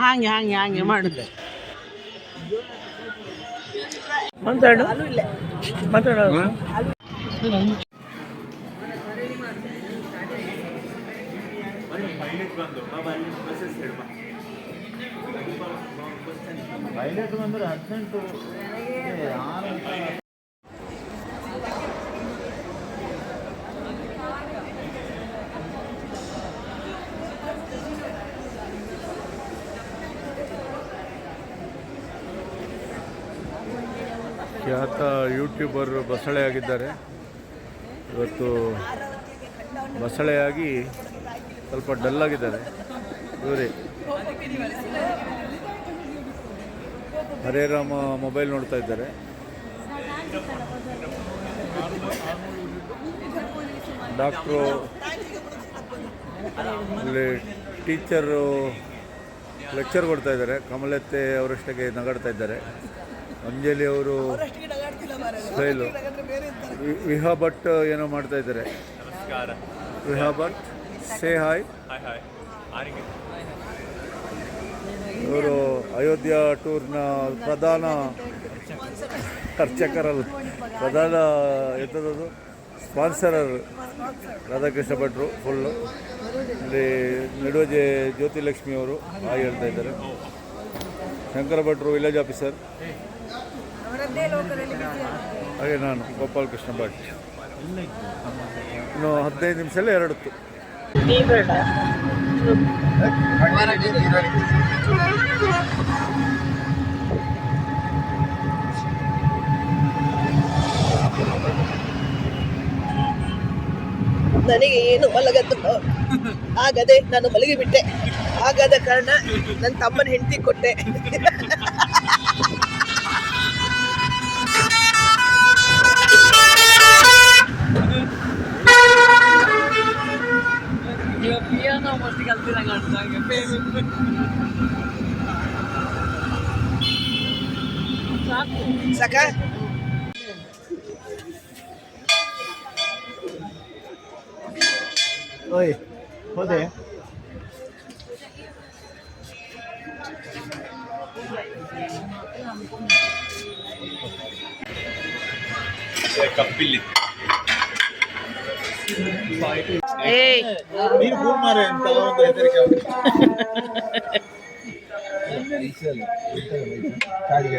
ಹಾಗೆ ಮಾಡುದು ಮಾತಾಡು ಖ್ಯಾತ ಯೂಟ್ಯೂಬರ್ ಬಸಳೆಯಾಗಿದ್ದಾರೆ. ಇವತ್ತು ಬಸಳೆಯಾಗಿ ಸ್ವಲ್ಪ ಡಲ್ಲಾಗಿದ್ದಾರೆ. ಇವರೇ ಹರೇ ರಾಮ ಮೊಬೈಲ್ ನೋಡ್ತಾ ಇದ್ದಾರೆ. ಡಾಕ್ಟ್ರು ಇಲ್ಲಿ ಟೀಚರು ಲೆಕ್ಚರ್ ಕೊಡ್ತಾ ಇದ್ದಾರೆ. ಕಮಲತ್ತೆ ಅವರಷ್ಟಕ್ಕೆ ನಗಾಡ್ತಾ ಇದ್ದಾರೆ. ಅಂಜಲಿ ಅವರು ಸ್ಟೈಲು. ವಿಹಾ ಭಟ್ ಏನೋ ಮಾಡ್ತಾ ಇದ್ದಾರೆ. Viha Bhat say hi. ಇವರು ಅಯೋಧ್ಯ ಟೂರ್ನ ಪ್ರಧಾನ ಅರ್ಚಕರಲ್ಲ, ಪ್ರಧಾನ ಎಂಥದ್ದು ಸ್ಪಾನ್ಸರರ್ ರಾಧಾಕೃಷ್ಣ ಭಟ್ರು ಫುಲ್ಲು. ಇಲ್ಲಿ ನಡುವೆ ಜ್ಯೋತಿಲಕ್ಷ್ಮಿ ಅವರು ಹಾಯ್ ಹೇಳ್ತಾ ಇದ್ದಾರೆ. ಶಂಕರ ಭಟ್ರು ವಿಲೇಜ್ ಆಫೀಸರ್. ಹಾಗೆ ನಾನು ಗೋಪಾಲ್ ಕೃಷ್ಣ ಭಟ್. ಇನ್ನು 15 ನಿಮಿಷದಲ್ಲಿ 2 ಹೊತ್ತು. ನನಗೆ ಏನು ಮಲಗದ್ದು ಆಗದೆ ನಾನು ಮಲಗಿಬಿಟ್ಟೆ. ಆಗದ ಕಾರಣ ನನ್ನ ತಮ್ಮನ ಹೆಂಡತಿ ಕೊಟ್ಟೆ. ಸಾಕ ಓಯ್ ಹೋದೆ ಕಪ್ಪಿಲ್ಲಿ ನೀನು ಫೋನ್ ಮಾರೆ ಅಂತ ಒಂದು ಹೆದರಿಕೆ ಕಾಡಿಗೆ